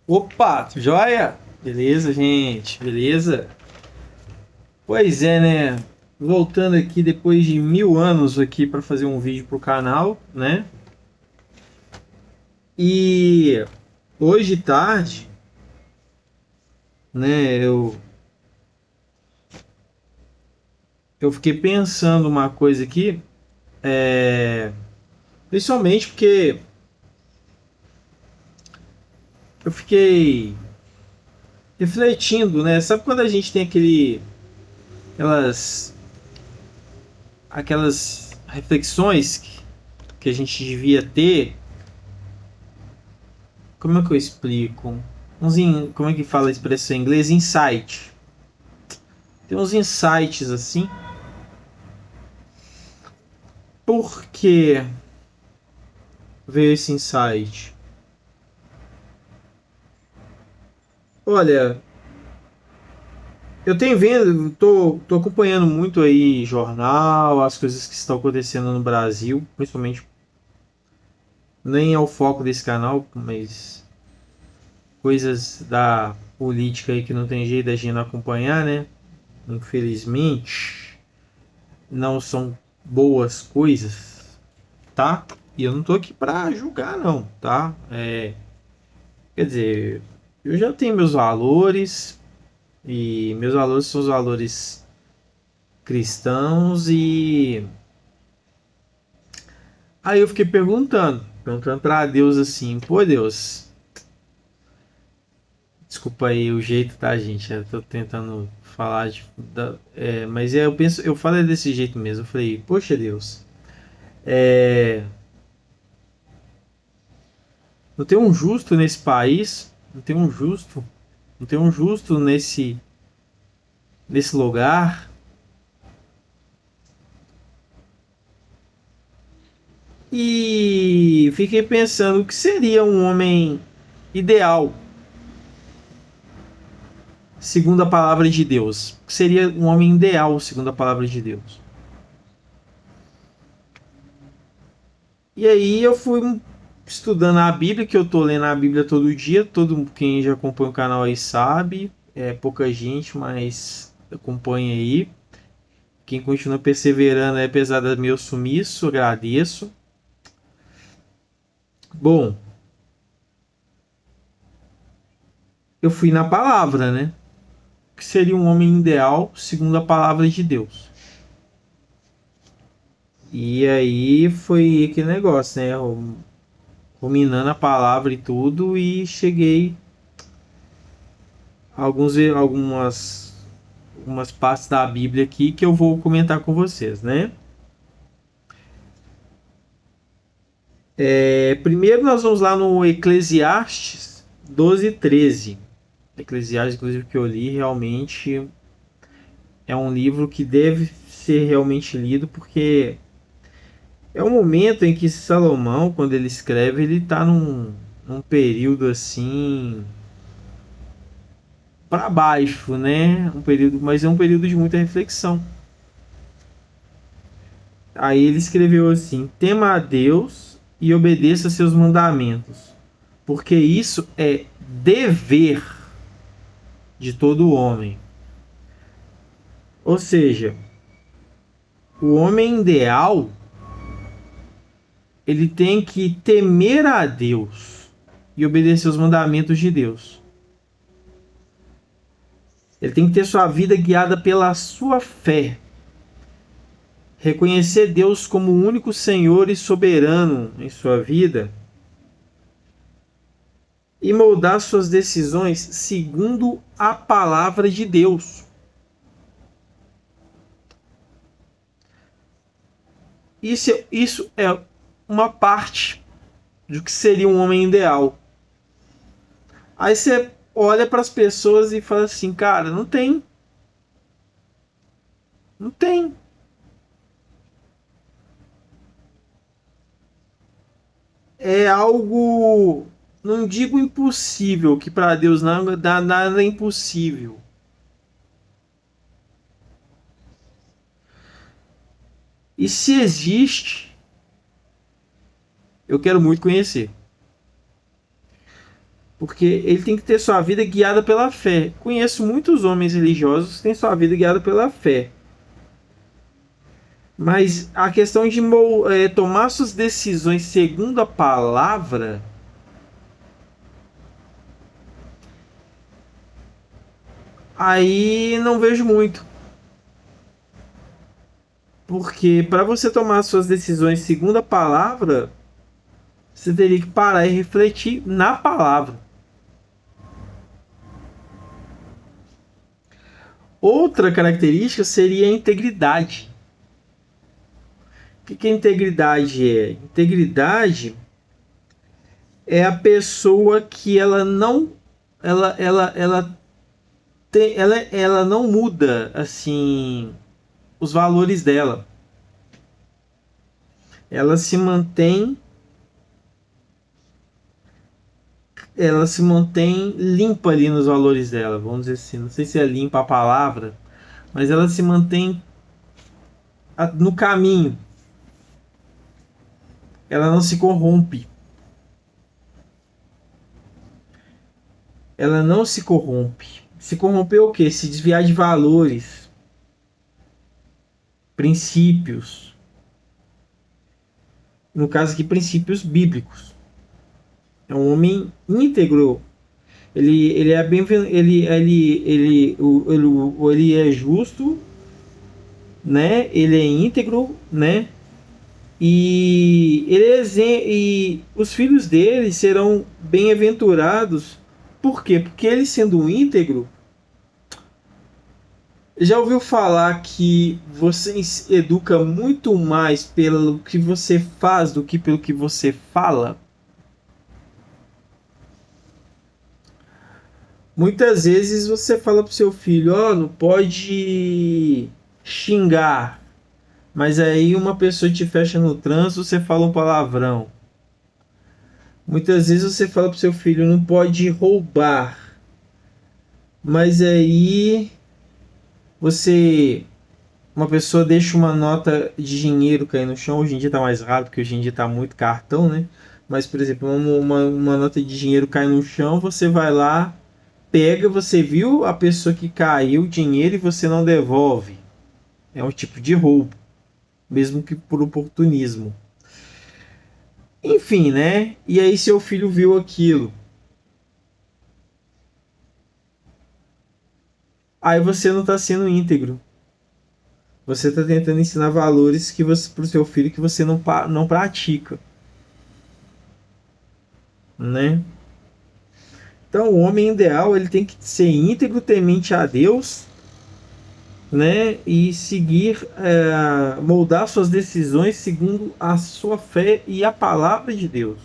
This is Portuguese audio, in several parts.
Opa, joia? Beleza, gente? Beleza? Pois é, né? Voltando aqui depois de 1000 anos aqui para fazer um vídeo pro canal, né? E hoje tarde, né? Eu fiquei pensando uma coisa aqui, principalmente porque eu fiquei refletindo, né? Sabe quando a gente tem aquelas, aquelas reflexões que a gente devia ter. Como é que eu explico? Como é que fala a expressão em inglês? Insight. Tem uns insights assim. Por que veio esse insight? Olha, eu tenho vendo, tô acompanhando muito aí jornal, as coisas que estão acontecendo no Brasil, principalmente nem é o foco desse canal, mas coisas da política aí que não tem jeito da gente não acompanhar, né? Infelizmente, não são boas coisas, tá? E eu não tô aqui pra julgar, não, tá? Quer dizer, eu já tenho meus valores, e meus valores são os valores cristãos, e aí eu fiquei perguntando pra Deus assim, pô Deus, desculpa aí o jeito, tá, gente? Eu tô tentando falar mas eu falei desse jeito mesmo, eu falei, poxa Deus, é, não tem um justo nesse país, não tem um justo nesse lugar. E fiquei pensando o que seria um homem ideal, segundo a palavra de Deus. O que seria um homem ideal, segundo a palavra de Deus. E aí eu fui estudando a Bíblia, que eu tô lendo a Bíblia todo dia. Todo quem já acompanha o canal aí sabe. É pouca gente, mas acompanha aí. Quem continua perseverando, apesar do meu sumiço, agradeço. Bom, eu fui na palavra, né? O que seria um homem ideal, segundo a palavra de Deus. E aí foi aquele negócio, né? Ruminando a palavra e tudo, e cheguei a algumas partes da Bíblia aqui que eu vou comentar com vocês, né? Primeiro nós vamos lá no Eclesiastes 12:13. Eclesiastes, inclusive, que eu li, realmente é um livro que deve ser realmente lido, porque é um momento em que Salomão, quando ele escreve, ele está num período assim para baixo, né? Um período, mas é um período de muita reflexão. Aí ele escreveu assim: tema a Deus e obedeça seus mandamentos, porque isso é dever de todo homem. Ou seja, o homem ideal ele tem que temer a Deus e obedecer os mandamentos de Deus. Ele tem que ter sua vida guiada pela sua fé. Reconhecer Deus como o único Senhor e soberano em sua vida e moldar suas decisões segundo a palavra de Deus. Isso é uma parte do que seria um homem ideal. Aí você olha para as pessoas e fala assim, cara, não tem. Não tem. É algo, não digo impossível, que para Deus nada é impossível. E se existe, eu quero muito conhecer. Porque ele tem que ter sua vida guiada pela fé. Conheço muitos homens religiosos que têm sua vida guiada pela fé. Mas a questão de tomar suas decisões segundo a palavra, aí não vejo muito. Porque para você tomar suas decisões segundo a palavra, você teria que parar e refletir na palavra. Outra característica seria a integridade. O que a integridade é? Integridade é a pessoa que ela não ela não muda assim os valores dela. Ela se mantém limpa ali nos valores dela, vamos dizer assim. Não sei se é limpa a palavra, mas ela se mantém no caminho. Ela não se corrompe. Ela não se corrompe. Se corromper o quê? Se desviar de valores, princípios. No caso aqui, princípios bíblicos. É um homem íntegro. Ele é bem, ele é justo, né? Ele é íntegro, né? E e os filhos dele serão bem-aventurados. Por quê? Porque ele sendo íntegro, já ouviu falar que você educa muito mais pelo que você faz do que pelo que você fala? Muitas vezes você fala pro seu filho, ó, não pode xingar. Mas aí uma pessoa te fecha no trânsito, você fala um palavrão. Muitas vezes você fala pro seu filho, não pode roubar. Mas aí uma pessoa deixa uma nota de dinheiro cair no chão. Hoje em dia tá mais raro, porque hoje em dia tá muito cartão, né? Mas, por exemplo, uma nota de dinheiro cai no chão, você vai lá, pega, você viu a pessoa que caiu o dinheiro e você não devolve. É um tipo de roubo, mesmo que por oportunismo. Enfim, né? E aí seu filho viu aquilo. Aí você não está sendo íntegro. Você está tentando ensinar valores que você para o seu filho que você não pratica, né? Então o homem ideal ele tem que ser íntegro, temente a Deus, né? E seguir, moldar suas decisões segundo a sua fé e a palavra de Deus.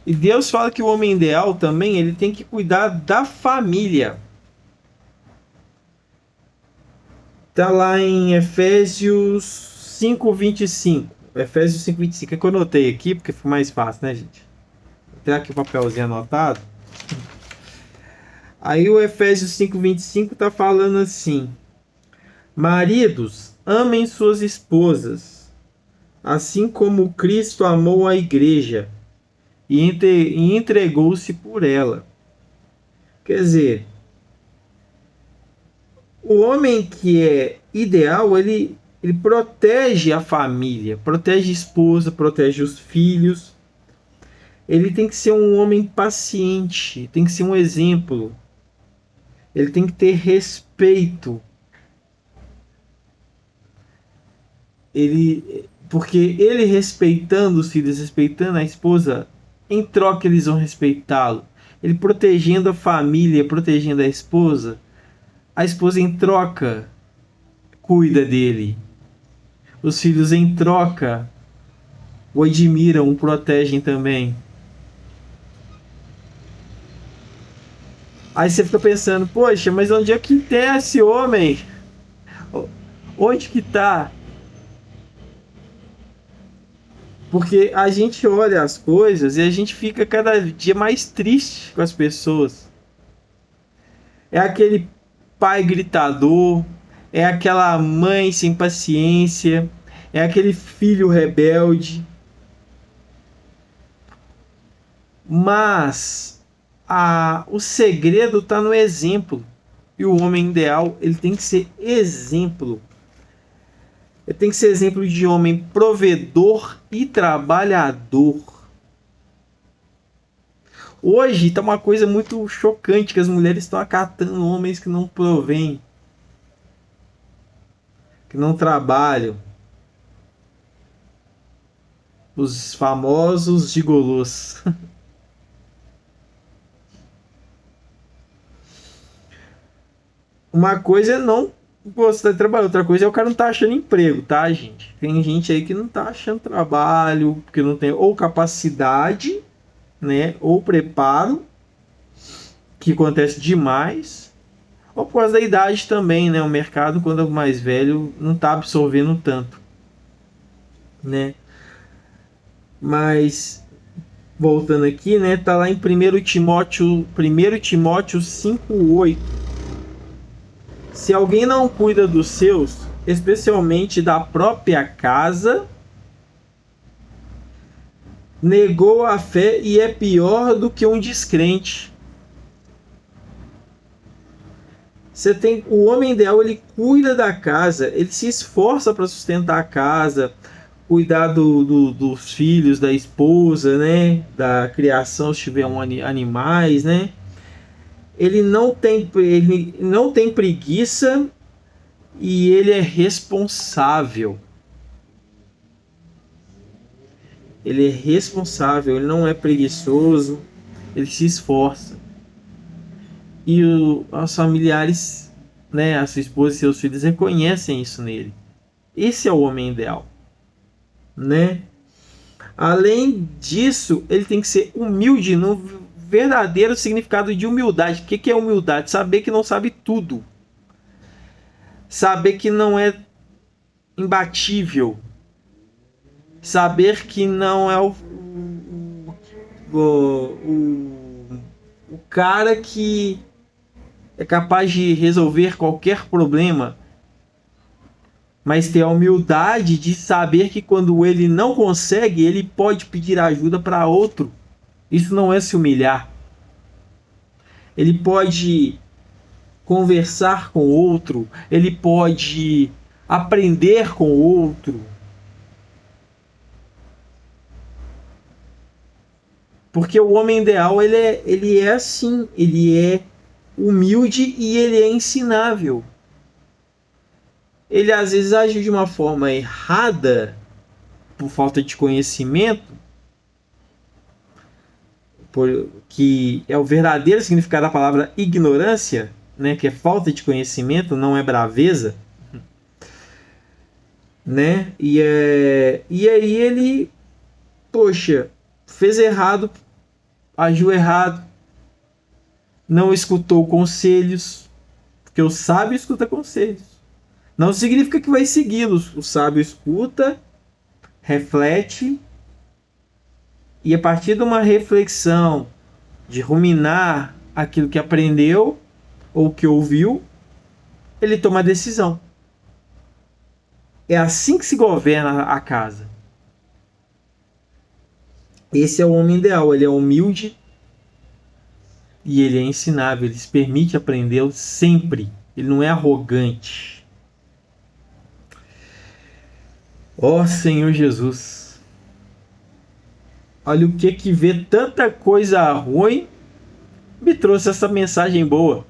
E Deus fala que o homem ideal também ele tem que cuidar da família. Tá lá em Efésios 5:25. Efésios 5:25. É que eu anotei aqui porque foi mais fácil, né, gente? Vou ter aqui o papelzinho anotado. Aí o Efésios 5:25 tá falando assim: maridos, amem suas esposas, assim como Cristo amou a igreja e entregou-se por ela. Quer dizer, o homem que é ideal, ele protege a família, protege a esposa, protege os filhos. Ele tem que ser um homem paciente, tem que ser um exemplo. Ele tem que ter respeito. Porque ele respeitando os filhos, respeitando a esposa, em troca eles vão respeitá-lo. Ele protegendo a família, protegendo a esposa em troca cuida dele. Os filhos em troca o admiram, o protegem também. Aí você fica pensando, poxa, mas onde é que tem esse homem? Onde que tá? Porque a gente olha as coisas e a gente fica cada dia mais triste com as pessoas. É aquele pai gritador, é aquela mãe sem paciência, é aquele filho rebelde. Mas o segredo está no exemplo. E o homem ideal, ele tem que ser exemplo. Ele tem que ser exemplo de homem provedor e trabalhador. Hoje está uma coisa muito chocante, que as mulheres estão acatando homens que não provêm, que não trabalham. Os famosos gigolôs. Uma coisa é não gostar de trabalhar, outra coisa é o cara não tá achando emprego, tá, gente? Tem gente aí que não tá achando trabalho, porque não tem ou capacidade, né, ou preparo, que acontece demais, ou por causa da idade também, né? O mercado, quando é mais velho, não tá absorvendo tanto, né? Mas voltando aqui, né, tá lá em 1 Timóteo 5:8. Se alguém não cuida dos seus, especialmente da própria casa, negou a fé e é pior do que um descrente. Você tem o homem ideal, ele cuida da casa, ele se esforça para sustentar a casa, cuidar dos filhos, da esposa, né, da criação se tiver animais, né. Ele não tem preguiça e ele é responsável. Ele é responsável, ele não é preguiçoso, ele se esforça. E os familiares, né, a sua esposa e seus filhos reconhecem isso nele. Esse é o homem ideal, né? Além disso, ele tem que ser humilde no verdadeiro significado de humildade. O que é humildade? Saber que não sabe tudo. Saber que não é imbatível. Saber que não é o cara que é capaz de resolver qualquer problema, mas ter a humildade de saber que quando ele não consegue, ele pode pedir ajuda para outro. Isso não é se humilhar. Ele pode conversar com outro, ele pode aprender com outro. Porque o homem ideal, ele é assim, ele é humilde e ele é ensinável. Ele às vezes age de uma forma errada, por falta de conhecimento, que é o verdadeiro significado da palavra ignorância, né, que é falta de conhecimento, não é braveza, né? E aí ele, poxa, fez errado, agiu errado, não escutou conselhos, porque o sábio escuta conselhos. Não significa que vai segui-los. O sábio escuta, reflete, e a partir de uma reflexão, de ruminar aquilo que aprendeu ou que ouviu, ele toma a decisão. É assim que se governa a casa. Esse é o homem ideal. Ele é humilde e ele é ensinável. Ele se permite aprender sempre. Ele não é arrogante. Ó Senhor Jesus. Olha o que ver tanta coisa ruim me trouxe essa mensagem boa.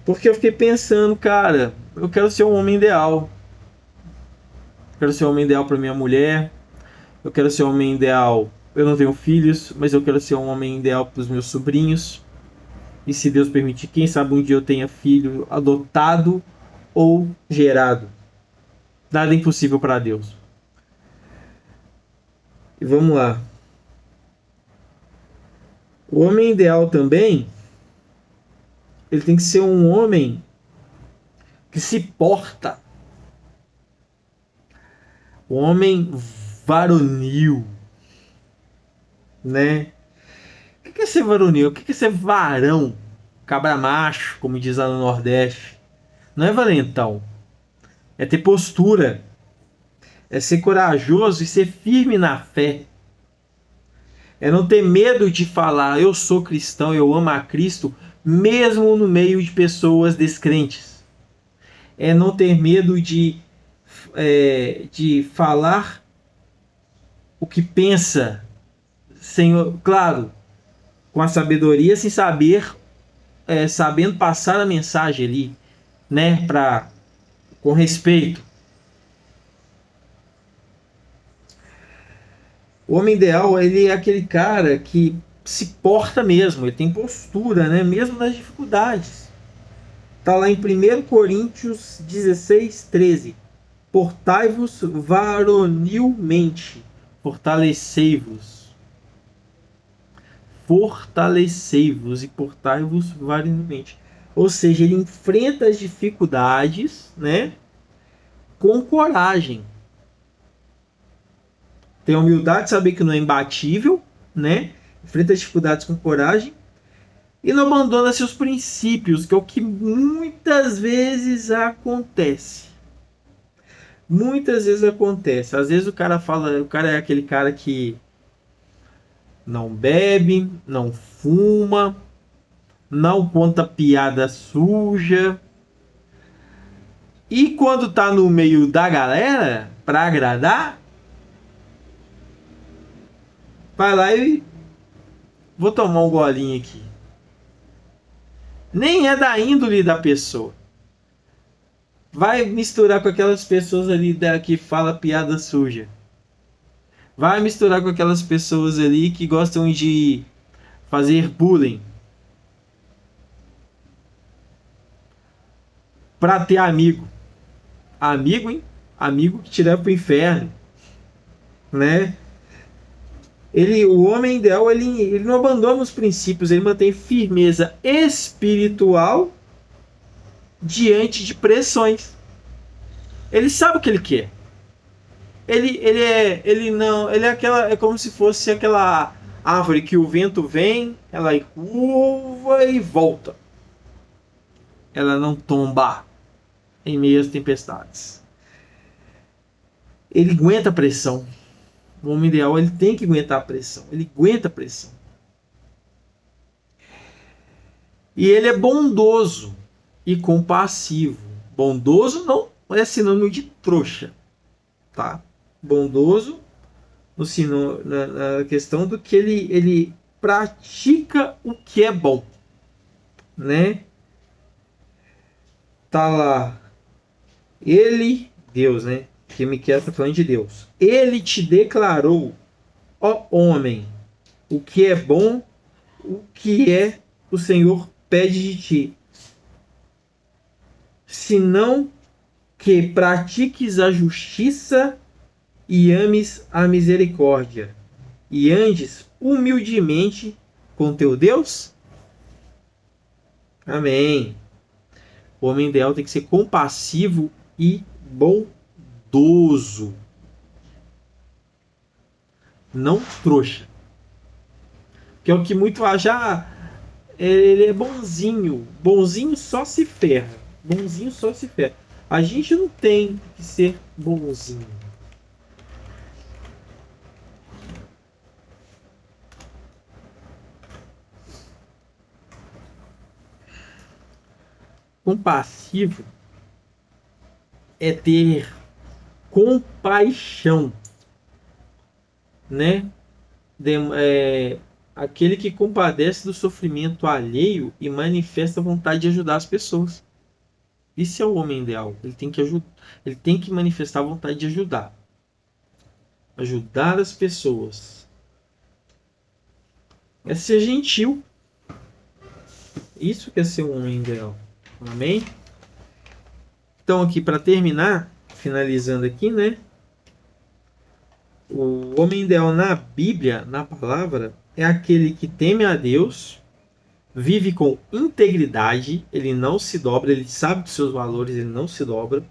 Porque eu fiquei pensando, cara, eu quero ser um homem ideal. Eu quero ser um homem ideal para minha mulher. Eu quero ser um homem ideal. Eu não tenho filhos, mas eu quero ser um homem ideal para os meus sobrinhos. E se Deus permitir, quem sabe um dia eu tenha filho adotado ou gerado. Nada é impossível para Deus. E vamos lá. O homem ideal também, ele tem que ser um homem que se porta. Um homem varonil, né? O que é ser varonil? O que é ser varão? Cabra macho, como diz lá no Nordeste. Não é valentão. É ter postura. É ser corajoso e ser firme na fé. É não ter medo de falar, eu sou cristão, eu amo a Cristo, mesmo no meio de pessoas descrentes. É não ter medo de falar o que pensa, sem, claro, com a sabedoria, sem saber, sabendo passar a mensagem ali, né, com respeito. O homem ideal, ele é aquele cara que se porta mesmo, ele tem postura, né, mesmo nas dificuldades. Está lá em 1 Coríntios 16, 13. Portai-vos varonilmente, fortalecei-vos. Fortalecei-vos e portai-vos varonilmente. Ou seja, ele enfrenta as dificuldades, né, com coragem. Tem a humildade de saber que não é imbatível, né? Enfrenta as dificuldades com coragem e não abandona seus princípios, que é o que muitas vezes acontece. Muitas vezes acontece. Às vezes o cara é aquele cara que não bebe, não fuma, não conta piada suja. E quando tá no meio da galera, para agradar, vai lá e vou tomar um golinho aqui. Nem é da índole da pessoa. Vai misturar com aquelas pessoas ali que fala piada suja. Vai misturar com aquelas pessoas ali que gostam de fazer bullying. Pra ter amigo. Amigo, hein? Amigo que te leva pro inferno. Né? O homem ideal, ele não abandona os princípios, ele mantém firmeza espiritual diante de pressões. Ele sabe o que ele quer. É como se fosse aquela árvore que o vento vem, ela curva e volta. Ela não tomba em meio às tempestades. Ele aguenta a pressão. O homem ideal, ele tem que aguentar a pressão. Ele aguenta a pressão. E ele é bondoso e compassivo. Bondoso não é sinônimo de trouxa, tá? Bondoso na questão do que ele pratica o que é bom, né? Tá lá Deus, né? Que Miqueias está falando de Deus. Ele te declarou, ó homem, o que é bom, o que é o Senhor pede de ti. Senão que pratiques a justiça e ames a misericórdia, e andes humildemente com teu Deus. Amém. O homem ideal tem que ser compassivo e bondoso. Não trouxa. Que é o que muito já. Ele é bonzinho. Bonzinho só se ferra. Bonzinho só se ferra. A gente não tem que ser bonzinho. Compassivo é ter compaixão, né? Aquele que compadece do sofrimento alheio e manifesta a vontade de ajudar as pessoas. Isso é o homem ideal. Ele tem que ajudar, ele tem que manifestar a vontade de ajudar. Ajudar as pessoas. É ser gentil. Isso que é ser um homem ideal. Amém? Então aqui para terminar, finalizando aqui, né? O homem ideal na Bíblia, na palavra, é aquele que teme a Deus, vive com integridade, ele não se dobra, ele sabe dos seus valores, ele não se dobra,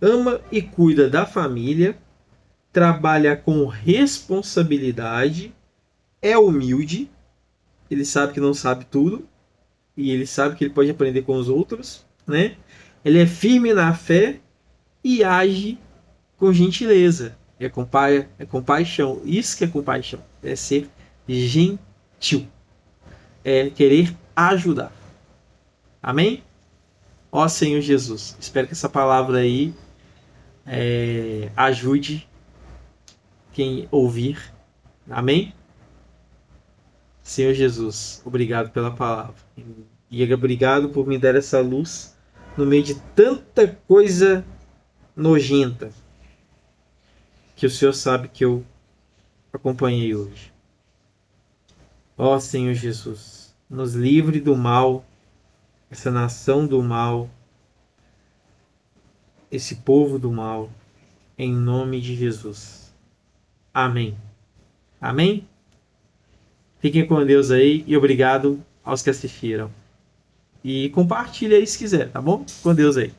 ama e cuida da família, trabalha com responsabilidade, é humilde, ele sabe que não sabe tudo e ele sabe que ele pode aprender com os outros, né? Ele é firme na fé e age com gentileza. É compaixão. Isso que é compaixão. É ser gentil. É querer ajudar. Amém? Ó Senhor Jesus, espero que essa palavra aí ajude quem ouvir. Amém? Senhor Jesus, obrigado pela palavra. E obrigado por me dar essa luz no meio de tanta coisa nojenta que o Senhor sabe que eu acompanhei hoje. Ó Senhor Jesus, nos livre do mal, essa nação do mal, esse povo do mal, em nome de Jesus. Amém. Amém? Fiquem com Deus aí e obrigado aos que assistiram. E compartilhe aí se quiser, tá bom? Com Deus aí.